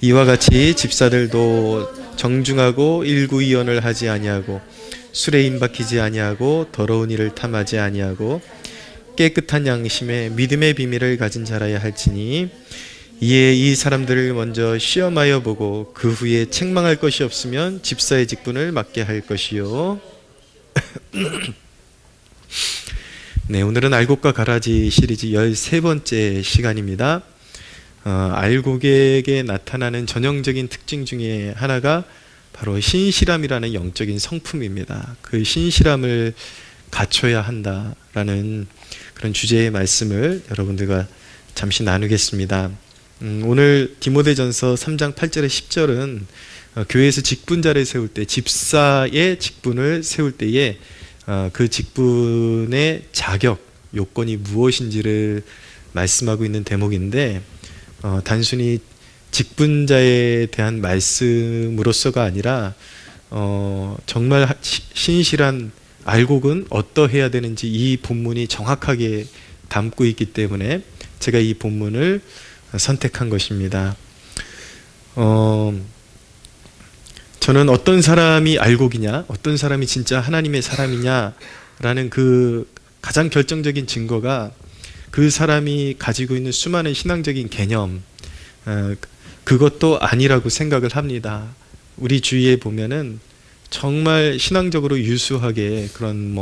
이와 같이 집사들도 정중하고 일구이언을 하지 아니하고 술에 임박히지 아니하고 더러운 일을 탐하지 아니하고 깨끗한 양심에 믿음의 비밀을 가진 자라야 할지니 이에 이 사람들을 먼저 시험하여 보고 그 후에 책망할 것이 없으면 집사의 직분을 맡게 할 것이요. 네, 오늘은 알곡과 가라지 시리즈 13번째 시간입니다. 알곡에게 나타나는 전형적인 특징 중에 하나가 바로 신실함이라는 영적인 성품입니다. 그 신실함을 갖춰야 한다라는 그런 주제의 말씀을 여러분들과 잠시 나누겠습니다. 오늘 디모데전서 3장 8절에 10절은 교회에서 직분자를 세울 때, 집사의 직분을 세울 때에 그 직분의 자격, 요건이 무엇인지를 말씀하고 있는 대목인데, 단순히 직분자에 대한 말씀으로서가 아니라 정말 신실한 알곡은 어떠해야 되는지 이 본문이 정확하게 담고 있기 때문에 제가 이 본문을 선택한 것입니다. 저는 어떤 사람이 알곡이냐, 어떤 사람이 진짜 하나님의 사람이냐라는 그 가장 결정적인 증거가 그 사람이 가지고 있는 수많은 신앙적인 개념, 그것도 아니라고 생각을 합니다. 우리 주위에 보면은 정말 신앙적으로 유수하게 그런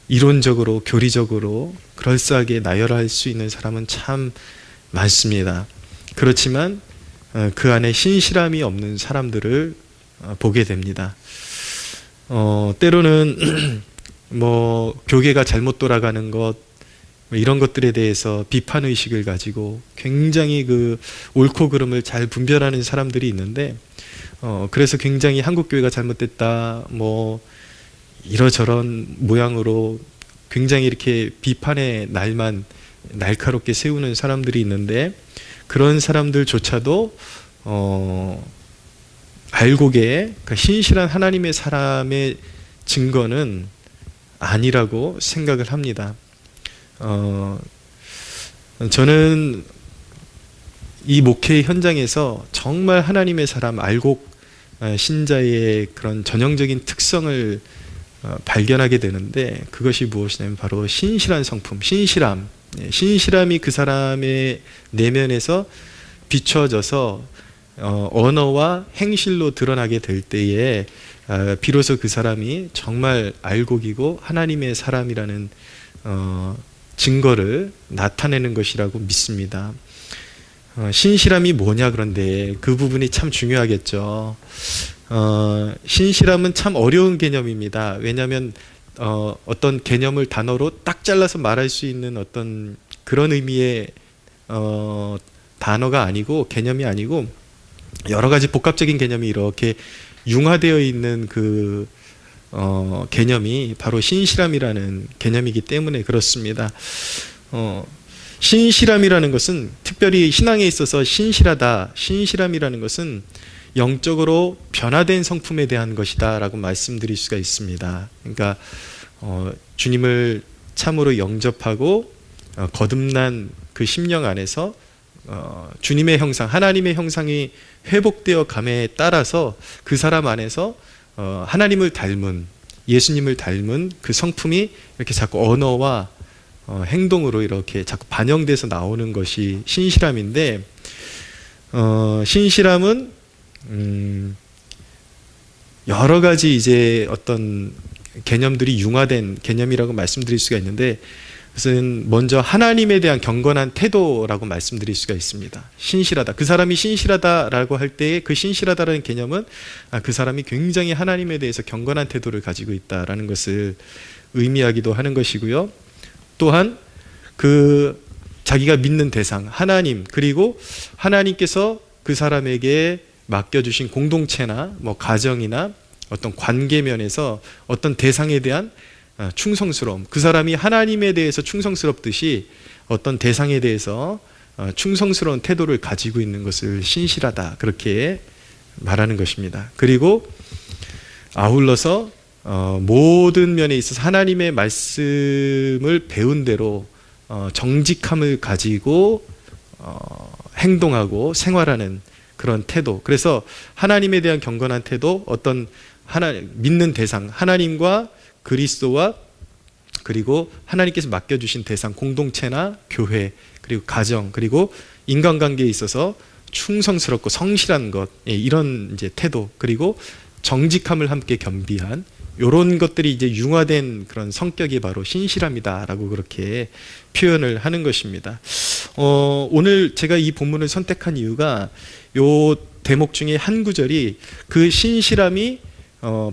이론적으로, 교리적으로 그럴싸하게 나열할 수 있는 사람은 참 많습니다. 그렇지만 그 안에 신실함이 없는 사람들을 보게 됩니다. 때로는 교계가 잘못 돌아가는 것, 이런 것들에 대해서 비판의식을 가지고 굉장히 그 옳고 그름을 잘 분별하는 사람들이 있는데, 그래서 굉장히 한국교회가 잘못됐다, 이러저런 모양으로 굉장히 이렇게 비판의 날만 날카롭게 세우는 사람들이 있는데, 그런 사람들조차도 알곡의 그러니까 신실한 하나님의 사람의 증거는 아니라고 생각을 합니다. 저는 이 목회 현장에서 정말 하나님의 사람, 알곡 신자의 그런 전형적인 특성을 발견하게 되는데, 그것이 무엇이냐면 바로 신실한 성품, 신실함. 신실함이 그 사람의 내면에서 비춰져서 언어와 행실로 드러나게 될 때에 비로소 그 사람이 정말 알곡이고 하나님의 사람이라는 증거를 나타내는 것이라고 믿습니다. 신실함이 뭐냐, 그런데 그 부분이 참 중요하겠죠. 신실함은 참 어려운 개념입니다. 왜냐하면 어떤 개념을 단어로 딱 잘라서 말할 수 있는 어떤 그런 의미의 단어가 아니고, 개념이 아니고, 여러 가지 복합적인 개념이 이렇게 융화되어 있는 그 개념이 바로 신실함이라는 개념이기 때문에 그렇습니다. 신실함이라는 것은, 특별히 신앙에 있어서 신실함이라는 것은 영적으로 변화된 성품에 대한 것이다 라고 말씀드릴 수가 있습니다. 그러니까 주님을 참으로 영접하고 거듭난 그 심령 안에서 주님의 형상, 하나님의 형상이 회복되어 감에 따라서 그 사람 안에서 하나님을 닮은, 예수님을 닮은 그 성품이 이렇게 자꾸 언어와 행동으로 이렇게 자꾸 반영돼서 나오는 것이 신실함인데, 신실함은 여러 가지 이제 어떤 개념들이 융화된 개념이라고 말씀드릴 수가 있는데, 그것은 먼저 하나님에 대한 경건한 태도라고 말씀드릴 수가 있습니다. 신실하다. 그 사람이 신실하다라고 할 때에 그 신실하다라는 개념은 그 사람이 굉장히 하나님에 대해서 경건한 태도를 가지고 있다라는 것을 의미하기도 하는 것이고요. 또한 그 자기가 믿는 대상, 하나님, 그리고 하나님께서 그 사람에게 맡겨주신 공동체나 가정이나 어떤 관계면에서 어떤 대상에 대한 충성스러움, 그 사람이 하나님에 대해서 충성스럽듯이 어떤 대상에 대해서 충성스러운 태도를 가지고 있는 것을 신실하다, 그렇게 말하는 것입니다. 그리고 아울러서 모든 면에 있어서 하나님의 말씀을 배운 대로 정직함을 가지고 행동하고 생활하는 그런 태도. 그래서 하나님에 대한 경건한 태도, 어떤 믿는 대상, 하나님과 그리스도와 그리고 하나님께서 맡겨주신 대상, 공동체나 교회, 그리고 가정, 그리고 인간관계에 있어서 충성스럽고 성실한 것, 이런 이제 태도, 그리고 정직함을 함께 겸비한 이런 것들이 이제 융화된 그런 성격이 바로 신실함이다라고 그렇게 표현을 하는 것입니다. 오늘 제가 이 본문을 선택한 이유가 요 대목 중에 한 구절이 그 신실함이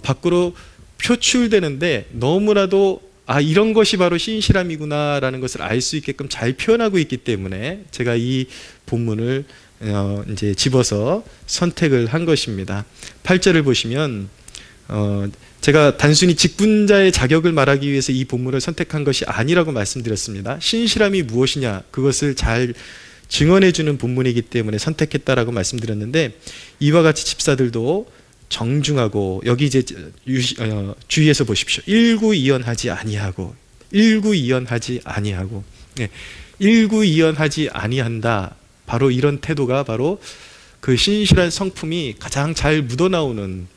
밖으로 표출되는데 너무나도 이런 것이 바로 신실함이구나라는 것을 알 수 있게끔 잘 표현하고 있기 때문에 제가 이 본문을 이제 집어서 선택을 한 것입니다. 8절을 보시면 제가 단순히 직분자의 자격을 말하기 위해서 이 본문을 선택한 것이 아니라고 말씀드렸습니다. 신실함이 무엇이냐, 그것을 잘 증언해주는 본문이기 때문에 선택했다라고 말씀드렸는데, 이와 같이 집사들도 정중하고, 여기 이제 주의해서 보십시오. 일구이연하지 아니하고, 일구이연하지 아니하고, 일구이연하지 아니한다. 바로 이런 태도가 바로 그 신실한 성품이 가장 잘 묻어나오는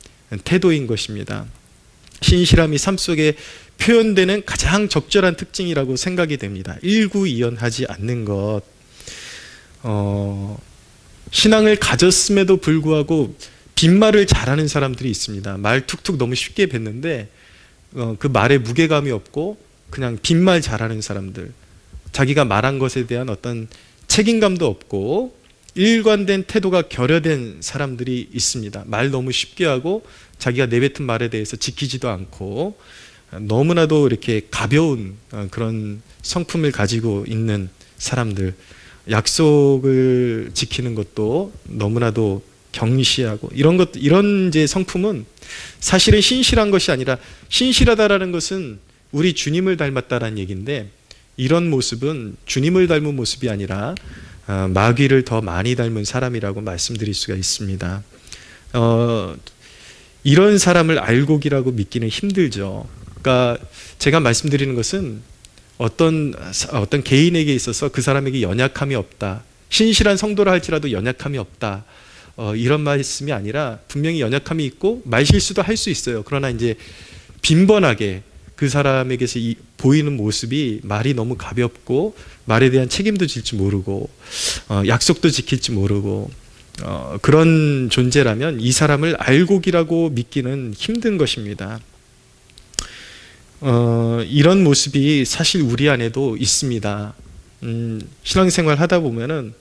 태도인 것입니다. 신실함이 삶 속에 표현되는 가장 적절한 특징이라고 생각이 됩니다. 일구이연하지 않는 것. 신앙을 가졌음에도 불구하고 빈말을 잘하는 사람들이 있습니다. 말 툭툭 너무 쉽게 뱉는데 그 말에 무게감이 없고 그냥 빈말 잘하는 사람들, 자기가 말한 것에 대한 어떤 책임감도 없고 일관된 태도가 결여된 사람들이 있습니다. 말 너무 쉽게 하고 자기가 내뱉은 말에 대해서 지키지도 않고 너무나도 이렇게 가벼운 그런 성품을 가지고 있는 사람들, 약속을 지키는 것도 너무나도 경시하고 이런 이제 성품은 사실은 신실한 것이 아니라, 신실하다라는 것은 우리 주님을 닮았다라는 얘기인데, 이런 모습은 주님을 닮은 모습이 아니라 마귀를 더 많이 닮은 사람이라고 말씀드릴 수가 있습니다. 이런 사람을 알곡이라고 믿기는 힘들죠. 그러니까 제가 말씀드리는 것은 어떤 개인에게 있어서 그 사람에게 연약함이 없다, 신실한 성도라 할지라도 연약함이 없다, 이런 말씀이 아니라 분명히 연약함이 있고 말실수도 할 수 있어요. 그러나 이제 빈번하게 그 사람에게서 보이는 모습이 말이 너무 가볍고 말에 대한 책임도 질 줄 모르고 약속도 지킬 줄 모르고 그런 존재라면 이 사람을 알곡이라고 믿기는 힘든 것입니다. 이런 모습이 사실 우리 안에도 있습니다. 신앙생활 하다 보면은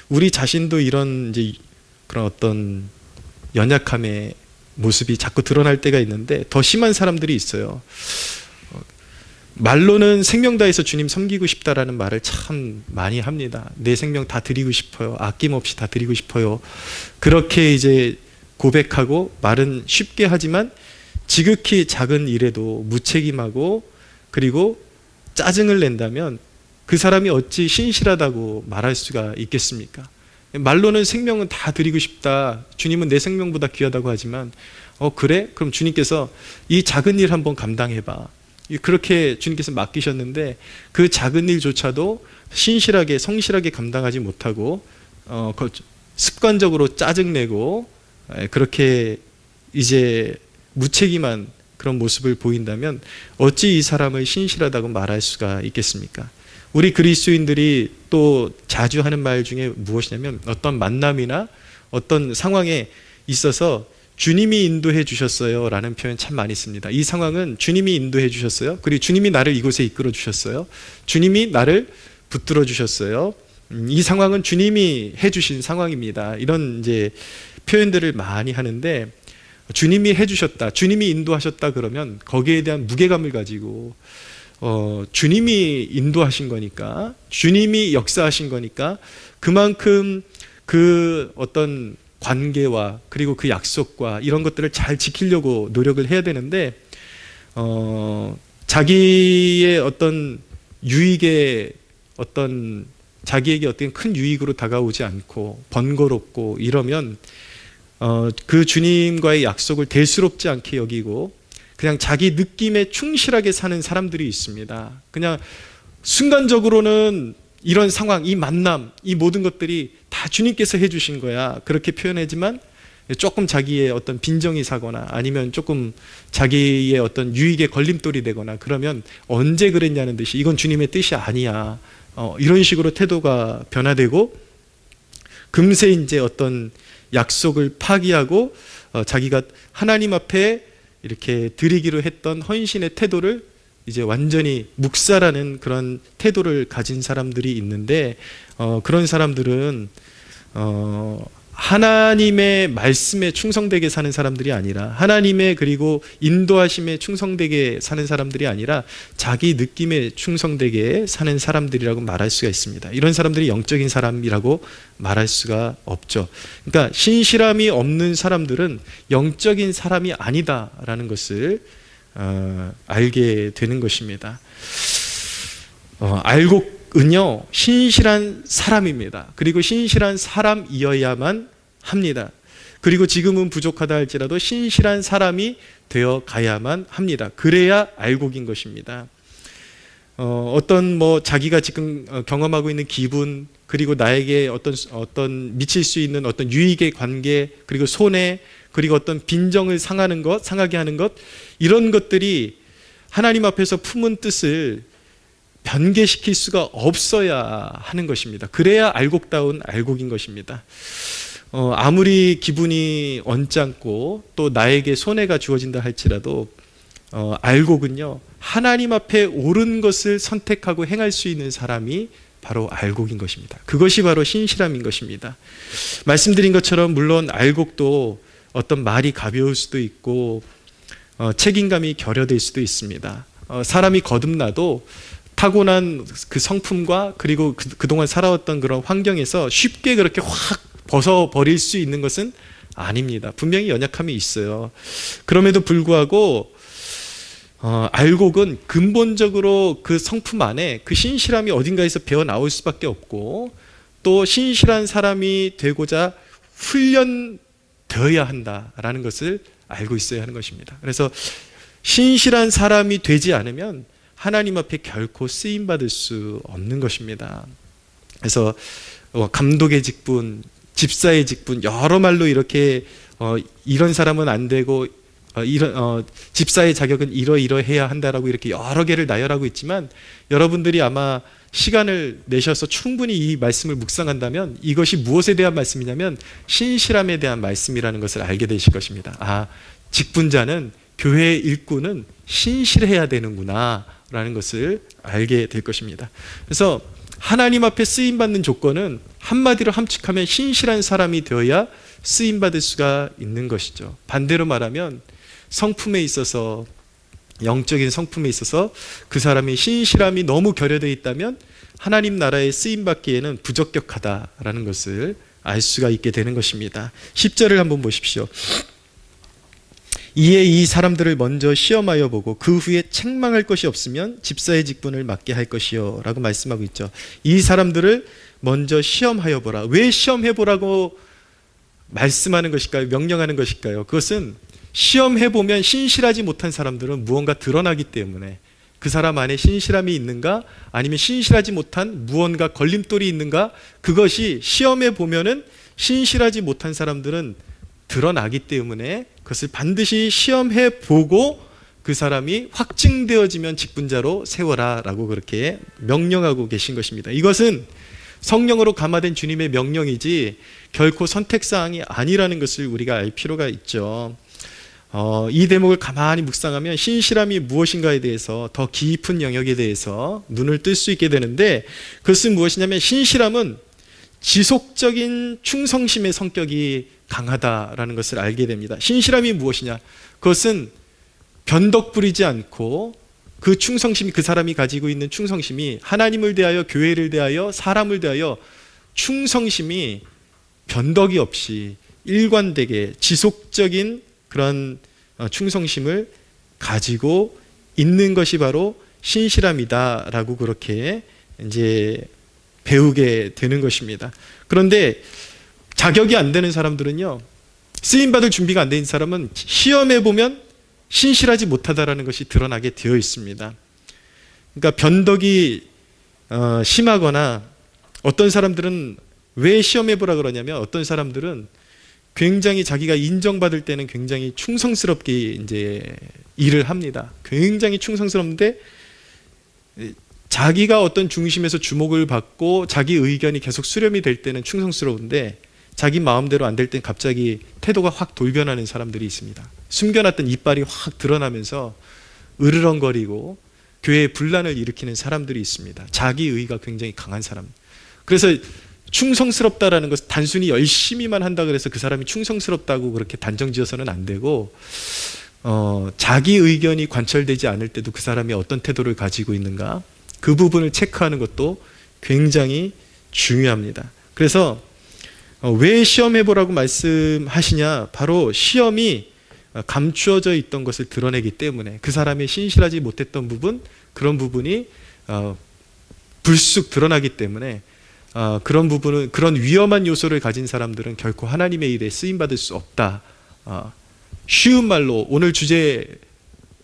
우리 자신도 이런 이제 그런 어떤 연약함의 모습이 자꾸 드러날 때가 있는데, 더 심한 사람들이 있어요. 말로는 생명 다해서 주님 섬기고 싶다라는 말을 참 많이 합니다. 내 생명 다 드리고 싶어요. 아낌없이 다 드리고 싶어요. 그렇게 이제 고백하고 말은 쉽게 하지만 지극히 작은 일에도 무책임하고 그리고 짜증을 낸다면 그 사람이 어찌 신실하다고 말할 수가 있겠습니까? 말로는 생명은 다 드리고 싶다, 주님은 내 생명보다 귀하다고 하지만 그래? 그럼 주님께서 이 작은 일 한번 감당해봐, 그렇게 주님께서 맡기셨는데 그 작은 일조차도 신실하게 성실하게 감당하지 못하고 습관적으로 짜증내고 그렇게 이제 무책임한 그런 모습을 보인다면 어찌 이 사람을 신실하다고 말할 수가 있겠습니까? 우리 그리스도인들이 또 자주 하는 말 중에 무엇이냐면, 어떤 만남이나 어떤 상황에 있어서 주님이 인도해 주셨어요 라는 표현 참 많이 씁니다. 이 상황은 주님이 인도해 주셨어요. 그리고 주님이 나를 이곳에 이끌어 주셨어요. 주님이 나를 붙들어 주셨어요. 이 상황은 주님이 해 주신 상황입니다. 이런 이제 표현들을 많이 하는데, 주님이 해 주셨다, 주님이 인도하셨다 그러면 거기에 대한 무게감을 가지고 주님이 인도하신 거니까, 주님이 역사하신 거니까 그만큼 그 어떤 관계와 그리고 그 약속과 이런 것들을 잘 지키려고 노력을 해야 되는데, 자기의 어떤 유익에 자기에게 어떤 큰 유익으로 다가오지 않고 번거롭고 이러면 그 주님과의 약속을 대수롭지 않게 여기고 그냥 자기 느낌에 충실하게 사는 사람들이 있습니다. 그냥 순간적으로는 이런 상황, 이 만남, 이 모든 것들이 다 주님께서 해주신 거야. 그렇게 표현하지만 조금 자기의 어떤 빈정이 사거나 아니면 조금 자기의 어떤 유익에 걸림돌이 되거나 그러면 언제 그랬냐는 듯이 이건 주님의 뜻이 아니야. 이런 식으로 태도가 변화되고 금세 이제 어떤 약속을 파기하고 자기가 하나님 앞에 이렇게 드리기로 했던 헌신의 태도를 이제 완전히 묵살하는 그런 태도를 가진 사람들이 있는데 그런 사람들은 하나님의 말씀에 충성되게 사는 사람들이 아니라 하나님의 그리고 인도하심에 충성되게 사는 사람들이 아니라 자기 느낌에 충성되게 사는 사람들이라고 말할 수가 있습니다. 이런 사람들이 영적인 사람이라고 말할 수가 없죠. 그러니까 신실함이 없는 사람들은 영적인 사람이 아니다라는 것을 알게 되는 것입니다. 알곡은요 신실한 사람입니다. 그리고 신실한 사람이어야만 합니다. 그리고 지금은 부족하다 할지라도 신실한 사람이 되어 가야만 합니다. 그래야 알곡인 것입니다. 어떤 자기가 지금 경험하고 있는 기분, 그리고 나에게 어떤 미칠 수 있는 어떤 유익의 관계, 그리고 손해, 그리고 어떤 빈정을 상하게 하는 것, 이런 것들이 하나님 앞에서 품은 뜻을 변개시킬 수가 없어야 하는 것입니다. 그래야 알곡다운 알곡인 것입니다. 아무리 기분이 언짢고 또 나에게 손해가 주어진다 할지라도 알곡은요 하나님 앞에 옳은 것을 선택하고 행할 수 있는 사람이 바로 알곡인 것입니다. 그것이 바로 신실함인 것입니다. 말씀드린 것처럼 물론 알곡도 어떤 말이 가벼울 수도 있고 책임감이 결여될 수도 있습니다. 사람이 거듭나도 타고난 그 성품과 그리고 그동안 살아왔던 그런 환경에서 쉽게 그렇게 확 벗어버릴 수 있는 것은 아닙니다. 분명히 연약함이 있어요. 그럼에도 불구하고 알곡은 근본적으로 그 성품 안에 그 신실함이 어딘가에서 배어 나올 수밖에 없고 또 신실한 사람이 되고자 훈련되어야 한다라는 것을 알고 있어야 하는 것입니다. 그래서 신실한 사람이 되지 않으면 하나님 앞에 결코 쓰임받을 수 없는 것입니다. 그래서 감독의 직분, 집사의 직분, 여러 말로 이렇게 이런 사람은 안 되고 집사의 자격은 이러해야 한다라고 이렇게 여러 개를 나열하고 있지만 여러분들이 아마 시간을 내셔서 충분히 이 말씀을 묵상한다면 이것이 무엇에 대한 말씀이냐면 신실함에 대한 말씀이라는 것을 알게 되실 것입니다. 직분자는 교회의 일꾼은 신실해야 되는구나 라는 것을 알게 될 것입니다. 그래서 하나님 앞에 쓰임받는 조건은 한마디로 함축하면 신실한 사람이 되어야 쓰임받을 수가 있는 것이죠. 반대로 말하면 성품에 있어서, 영적인 성품에 있어서 그 사람이 신실함이 너무 결여되어 있다면 하나님 나라에 쓰임받기에는 부적격하다라는 것을 알 수가 있게 되는 것입니다. 10절을 한번 보십시오. 이에 이 사람들을 먼저 시험하여 보고 그 후에 책망할 것이 없으면 집사의 직분을 맡게 할 것이요 라고 말씀하고 있죠. 이 사람들을 먼저 시험하여 보라. 왜 시험해 보라고 말씀하는 것일까요? 명령하는 것일까요? 그것은 시험해 보면 신실하지 못한 사람들은 무언가 드러나기 때문에 그 사람 안에 신실함이 있는가 아니면 신실하지 못한 무언가 걸림돌이 있는가, 그것이 시험해 보면은 신실하지 못한 사람들은 드러나기 때문에 그것을 반드시 시험해 보고 그 사람이 확증되어지면 직분자로 세워라 라고 그렇게 명령하고 계신 것입니다. 이것은 성령으로 감화된 주님의 명령이지 결코 선택사항이 아니라는 것을 우리가 알 필요가 있죠. 이 대목을 가만히 묵상하면 신실함이 무엇인가에 대해서 더 깊은 영역에 대해서 눈을 뜰 수 있게 되는데, 그것은 무엇이냐면 신실함은 지속적인 충성심의 성격이 강하다라는 것을 알게 됩니다. 신실함이 무엇이냐? 그것은 변덕 부리지 않고 그 충성심이, 그 사람이 가지고 있는 충성심이 하나님을 대하여, 교회를 대하여, 사람을 대하여 충성심이 변덕이 없이 일관되게 지속적인 그런 충성심을 가지고 있는 것이 바로 신실함이다라고 그렇게 이제 배우게 되는 것입니다. 그런데 자격이 안 되는 사람들은요, 쓰임받을 준비가 안 된 사람은 시험해 보면 신실하지 못하다라는 것이 드러나게 되어 있습니다. 그러니까 변덕이 심하거나 어떤 사람들은 왜 시험해보라 그러냐면, 어떤 사람들은 굉장히 자기가 인정받을 때는 굉장히 충성스럽게 이제 일을 합니다. 굉장히 충성스럽는데 자기가 어떤 중심에서 주목을 받고 자기 의견이 계속 수렴이 될 때는 충성스러운데, 자기 마음대로 안 될 땐 갑자기 태도가 확 돌변하는 사람들이 있습니다. 숨겨놨던 이빨이 확 드러나면서 으르렁거리고 교회에 분란을 일으키는 사람들이 있습니다. 자기 의가 굉장히 강한 사람. 그래서 충성스럽다라는 것은 단순히 열심히만 한다 그래서 그 사람이 충성스럽다고 그렇게 단정지어서는 안 되고, 자기 의견이 관철되지 않을 때도 그 사람이 어떤 태도를 가지고 있는가, 그 부분을 체크하는 것도 굉장히 중요합니다. 그래서 왜 시험해보라고 말씀하시냐, 바로 시험이 감추어져 있던 것을 드러내기 때문에, 그 사람이 신실하지 못했던 부분, 그런 부분이 불쑥 드러나기 때문에, 그런 부분은, 그런 위험한 요소를 가진 사람들은 결코 하나님의 일에 쓰임받을 수 없다. 쉬운 말로 오늘 주제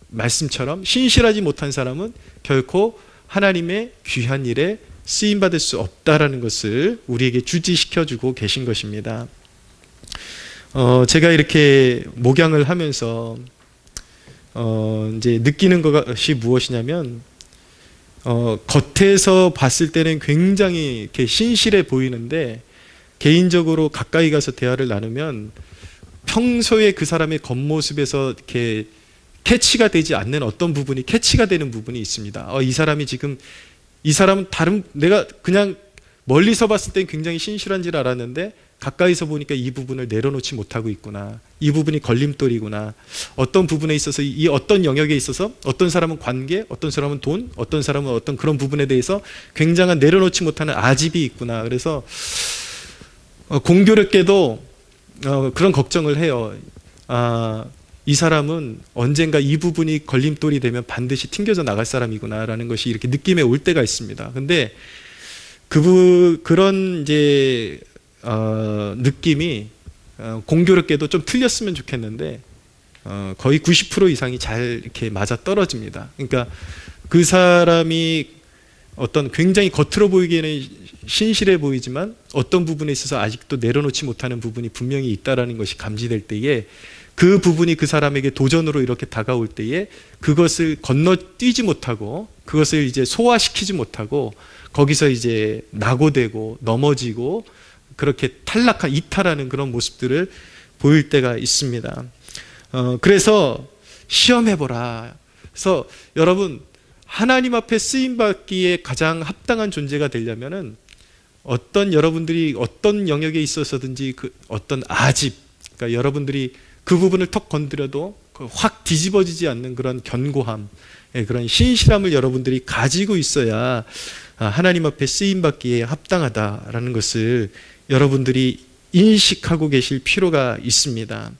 말씀처럼 신실하지 못한 사람은 결코 하나님의 귀한 일에 쓰임받을 수 없다라는 것을 우리에게 주지시켜주고 계신 것입니다. 제가 이렇게 목양을 하면서 이제 느끼는 것이 무엇이냐면, 겉에서 봤을 때는 굉장히 이렇게 신실해 보이는데, 개인적으로 가까이 가서 대화를 나누면 평소에 그 사람의 겉모습에서 이렇게 캐치가 되지 않는 어떤 부분이 캐치가 되는 부분이 있습니다. 이 사람은 내가 그냥 멀리서 봤을 땐 굉장히 신실한 줄 알았는데 가까이서 보니까 이 부분을 내려놓지 못하고 있구나. 이 부분이 걸림돌이구나. 어떤 부분에 있어서, 이 어떤 영역에 있어서 어떤 사람은 관계, 어떤 사람은 돈, 어떤 사람은 어떤 그런 부분에 대해서 굉장한 내려놓지 못하는 아집이 있구나. 그래서 공교롭게도 그런 걱정을 해요. 이 사람은 언젠가 이 부분이 걸림돌이 되면 반드시 튕겨져 나갈 사람이구나라는 것이 이렇게 느낌에 올 때가 있습니다. 근데 그런 이제 느낌이 공교롭게도 좀 틀렸으면 좋겠는데 거의 90% 이상이 잘 이렇게 맞아 떨어집니다. 그러니까 그 사람이 어떤 굉장히 겉으로 보이기에는 신실해 보이지만 어떤 부분에 있어서 아직도 내려놓지 못하는 부분이 분명히 있다라는 것이 감지될 때에, 그 부분이 그 사람에게 도전으로 이렇게 다가올 때에 그것을 건너뛰지 못하고, 그것을 이제 소화시키지 못하고 거기서 이제 낙오되고 넘어지고 그렇게 이탈하는 그런 모습들을 보일 때가 있습니다. 그래서 시험해보라. 그래서 여러분, 하나님 앞에 쓰임받기에 가장 합당한 존재가 되려면은 여러분들이 어떤 영역에 있어서든지 어떤 아집, 그러니까 여러분들이 그 부분을 턱 건드려도 확 뒤집어지지 않는 그런 견고함, 그런 신실함을 여러분들이 가지고 있어야 하나님 앞에 쓰임받기에 합당하다라는 것을 여러분들이 인식하고 계실 필요가 있습니다.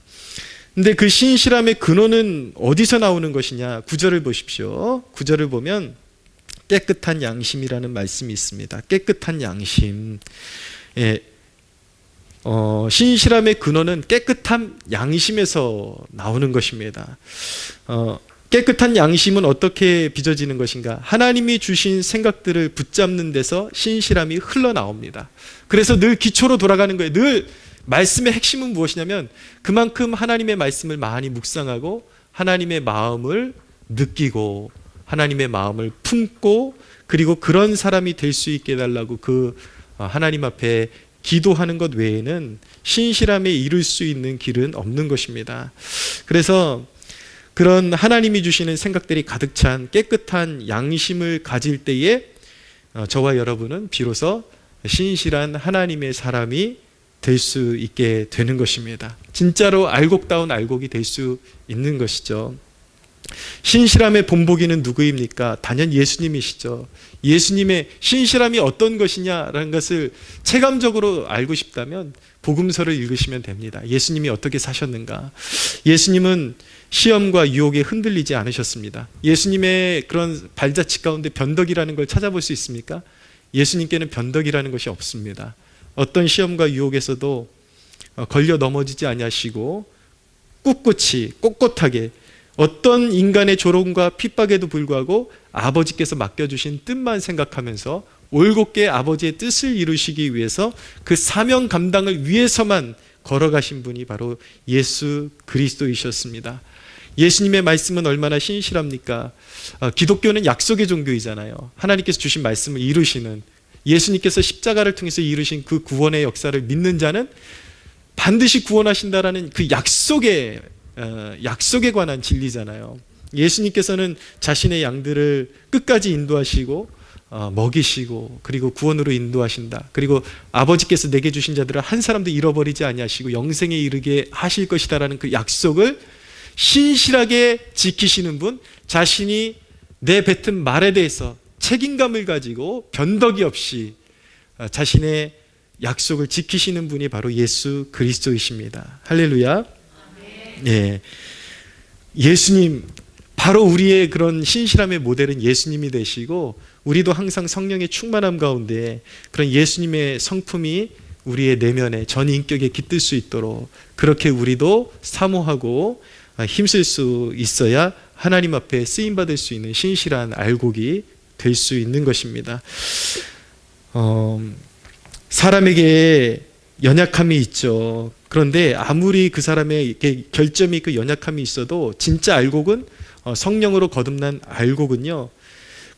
근데 그 신실함의 근원은 어디서 나오는 것이냐? 9절을 보십시오. 9절을 보면 깨끗한 양심이라는 말씀이 있습니다. 깨끗한 양심. 신실함의 근원은 깨끗한 양심에서 나오는 것입니다. 깨끗한 양심은 어떻게 빚어지는 것인가? 하나님이 주신 생각들을 붙잡는 데서 신실함이 흘러나옵니다. 그래서 늘 기초로 돌아가는 거예요. 늘 말씀의 핵심은 무엇이냐면, 그만큼 하나님의 말씀을 많이 묵상하고 하나님의 마음을 느끼고 하나님의 마음을 품고, 그리고 그런 사람이 될 수 있게 해달라고 하나님 앞에 기도하는 것 외에는 신실함에 이룰 수 있는 길은 없는 것입니다. 그래서 그런 하나님이 주시는 생각들이 가득 찬 깨끗한 양심을 가질 때에 저와 여러분은 비로소 신실한 하나님의 사람이 될 수 있게 되는 것입니다. 진짜로 알곡다운 알곡이 될 수 있는 것이죠. 신실함의 본보기는 누구입니까? 단연 예수님이시죠. 예수님의 신실함이 어떤 것이냐라는 것을 체감적으로 알고 싶다면 복음서를 읽으시면 됩니다. 예수님이 어떻게 사셨는가? 예수님은 시험과 유혹에 흔들리지 않으셨습니다. 예수님의 그런 발자취 가운데 변덕이라는 걸 찾아볼 수 있습니까? 예수님께는 변덕이라는 것이 없습니다. 어떤 시험과 유혹에서도 걸려 넘어지지 아니하시고 꿋꿋하게 어떤 인간의 조롱과 핍박에도 불구하고 아버지께서 맡겨주신 뜻만 생각하면서 올곧게 아버지의 뜻을 이루시기 위해서 그 사명 감당을 위해서만 걸어가신 분이 바로 예수 그리스도이셨습니다. 예수님의 말씀은 얼마나 신실합니까? 기독교는 약속의 종교이잖아요. 하나님께서 주신 말씀을 이루시는, 예수님께서 십자가를 통해서 이루신 그 구원의 역사를 믿는 자는 반드시 구원하신다라는 그 약속에 관한 진리잖아요. 예수님께서는 자신의 양들을 끝까지 인도하시고 먹이시고 그리고 구원으로 인도하신다. 그리고 아버지께서 내게 주신 자들을 한 사람도 잃어버리지 아니하시고 영생에 이르게 하실 것이다라는 그 약속을 신실하게 지키시는 분, 자신이 내뱉은 말에 대해서 책임감을 가지고 변덕이 없이 자신의 약속을 지키시는 분이 바로 예수 그리스도이십니다. 할렐루야. 예. 예수님, 바로 우리의 그런 신실함의 모델은 예수님이 되시고, 우리도 항상 성령의 충만함 가운데 그런 예수님의 성품이 우리의 내면에 전 인격에 깃들 수 있도록 그렇게 우리도 사모하고 힘쓸 수 있어야 하나님 앞에 쓰임받을 수 있는 신실한 알곡이 될 수 있는 것입니다. 사람에게 연약함이 있죠. 그런데 아무리 그 사람의 결점이 있고 연약함이 있어도 진짜 알곡은, 성령으로 거듭난 알곡은요,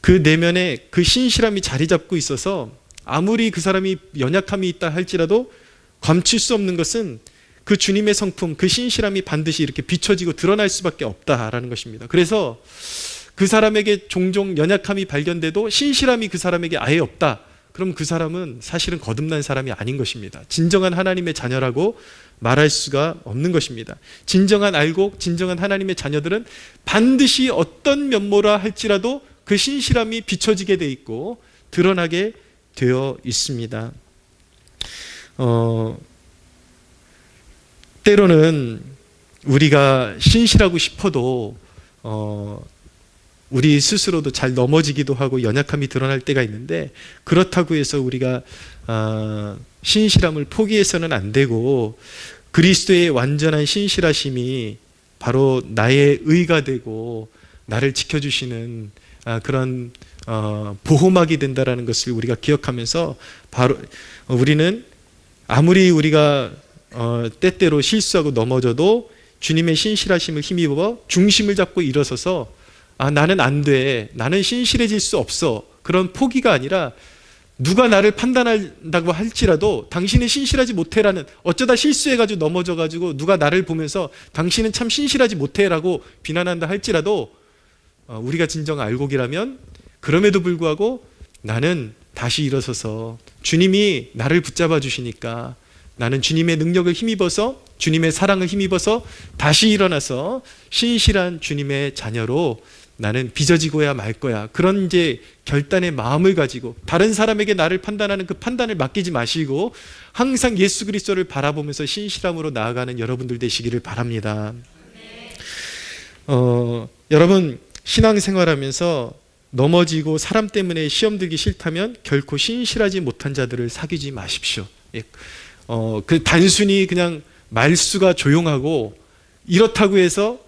그 내면에 그 신실함이 자리 잡고 있어서 아무리 그 사람이 연약함이 있다 할지라도 감출 수 없는 것은 그 주님의 성품, 그 신실함이 반드시 이렇게 비춰지고 드러날 수밖에 없다라는 것입니다. 그래서 그 사람에게 종종 연약함이 발견돼도 신실함이 그 사람에게 아예 없다, 그럼 그 사람은 사실은 거듭난 사람이 아닌 것입니다. 진정한 하나님의 자녀라고 말할 수가 없는 것입니다. 진정한 알곡, 진정한 하나님의 자녀들은 반드시 어떤 면모라 할지라도 그 신실함이 비춰지게 돼 있고 드러나게 되어 있습니다. 때로는 우리가 신실하고 싶어도 우리 스스로도 잘 넘어지기도 하고 연약함이 드러날 때가 있는데, 그렇다고 해서 우리가 신실함을 포기해서는 안 되고, 그리스도의 완전한 신실하심이 바로 나의 의가 되고 나를 지켜주시는 그런 보호막이 된다라는 것을 우리가 기억하면서, 바로 우리는 아무리 우리가 때때로 실수하고 넘어져도 주님의 신실하심을 힘입어 중심을 잡고 일어서서 나는 안 돼, 나는 신실해질 수 없어, 그런 포기가 아니라 누가 나를 판단한다고 할지라도 당신은 신실하지 못해라는, 어쩌다 실수해가지고 넘어져가지고 누가 나를 보면서 당신은 참 신실하지 못해라고 비난한다 할지라도 우리가 진정 알곡이라면 그럼에도 불구하고 나는 다시 일어서서 주님이 나를 붙잡아 주시니까 나는 주님의 능력을 힘입어서, 주님의 사랑을 힘입어서 다시 일어나서 신실한 주님의 자녀로 나는 빚어지고야 말 거야, 그런 이제 결단의 마음을 가지고 다른 사람에게 나를 판단하는 그 판단을 맡기지 마시고 항상 예수 그리스도를 바라보면서 신실함으로 나아가는 여러분들 되시기를 바랍니다. 여러분, 신앙생활하면서 넘어지고 사람 때문에 시험 들기 싫다면 결코 신실하지 못한 자들을 사귀지 마십시오. 그 단순히 그냥 말수가 조용하고 이렇다고 해서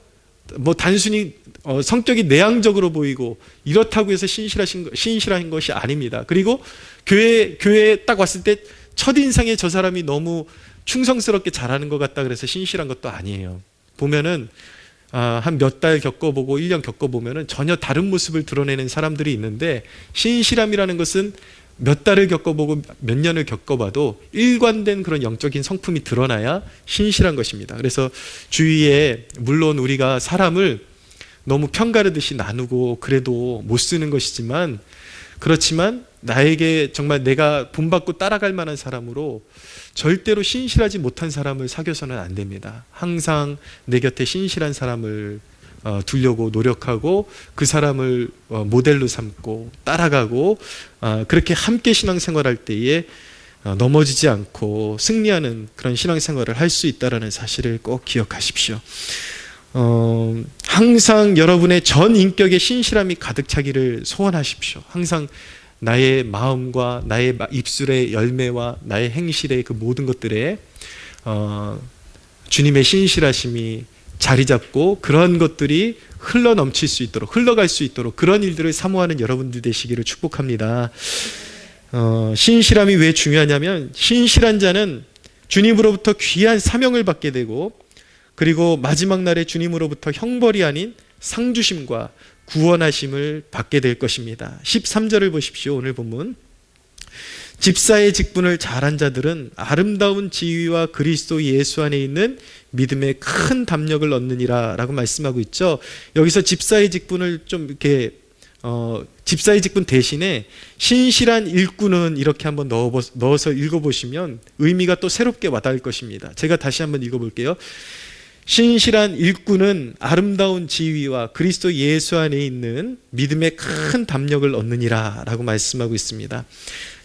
단순히 성격이 내향적으로 보이고 이렇다고 해서 신실한 것이 아닙니다. 그리고 교회에 딱 왔을 때 첫인상에 저 사람이 너무 충성스럽게 잘하는 것 같다 그래서 신실한 것도 아니에요. 보면은 한 몇 달 겪어보고 1년 겪어보면은 전혀 다른 모습을 드러내는 사람들이 있는데, 신실함이라는 것은 몇 달을 겪어보고 몇 년을 겪어봐도 일관된 그런 영적인 성품이 드러나야 신실한 것입니다. 그래서 주위에, 물론 우리가 사람을 너무 편가르듯이 나누고 그래도 못 쓰는 것이지만, 그렇지만 나에게 정말 내가 본받고 따라갈 만한 사람으로 절대로 신실하지 못한 사람을 사귀어서는 안 됩니다. 항상 내 곁에 신실한 사람을 두려고 노력하고 그 사람을 모델로 삼고 따라가고, 그렇게 함께 신앙생활할 때에 넘어지지 않고 승리하는 그런 신앙생활을 할 수 있다는 사실을 꼭 기억하십시오. 항상 여러분의 전 인격의 신실함이 가득 차기를 소원하십시오. 항상 나의 마음과 나의 입술의 열매와 나의 행실의 그 모든 것들에 주님의 신실하심이 자리 잡고 그런 것들이 흘러 넘칠 수 있도록, 흘러갈 수 있도록 그런 일들을 사모하는 여러분들 되시기를 축복합니다. 신실함이 왜 중요하냐면 신실한 자는 주님으로부터 귀한 사명을 받게 되고 그리고 마지막 날에 주님으로부터 형벌이 아닌 상주심과 구원하심을 받게 될 것입니다. 13절을 보십시오. 오늘 본문. 집사의 직분을 잘한 자들은 아름다운 지위와 그리스도 예수 안에 있는 믿음의 큰 담력을 얻느니라 라고 말씀하고 있죠. 여기서 집사의 직분을 좀 이렇게 집사의 직분 대신에 신실한 일꾼은 이렇게 한번 넣어서 읽어보시면 의미가 또 새롭게 와닿을 것입니다. 제가 다시 한번 읽어볼게요. 신실한 일꾼은 아름다운 지위와 그리스도 예수 안에 있는 믿음의 큰 담력을 얻느니라 라고 말씀하고 있습니다.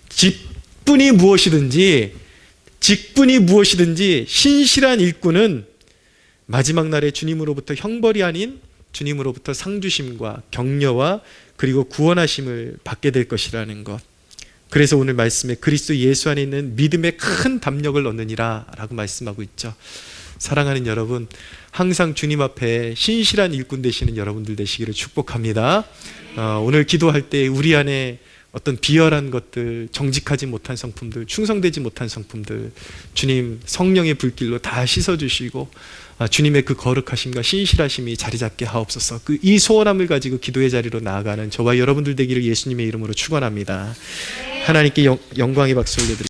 직분이 무엇이든지 신실한 일꾼은 마지막 날에 주님으로부터 형벌이 아닌 주님으로부터 상주심과 격려와 그리고 구원하심을 받게 될 것이라는 것. 그래서 오늘 말씀에 그리스도 예수 안에 있는 믿음의 큰 담력을 얻느니라 라고 말씀하고 있죠. 사랑하는 여러분, 항상 주님 앞에 신실한 일꾼 되시는 여러분들 되시기를 축복합니다. 오늘 기도할 때 우리 안에 어떤 비열한 것들, 정직하지 못한 성품들, 충성되지 못한 성품들 주님 성령의 불길로 다 씻어주시고 주님의 그 거룩하심과 신실하심이 자리 잡게 하옵소서. 이 소원함을 가지고 기도의 자리로 나아가는 저와 여러분들 되기를 예수님의 이름으로 축원합니다. 하나님께 영광의 박수 올려드립니다.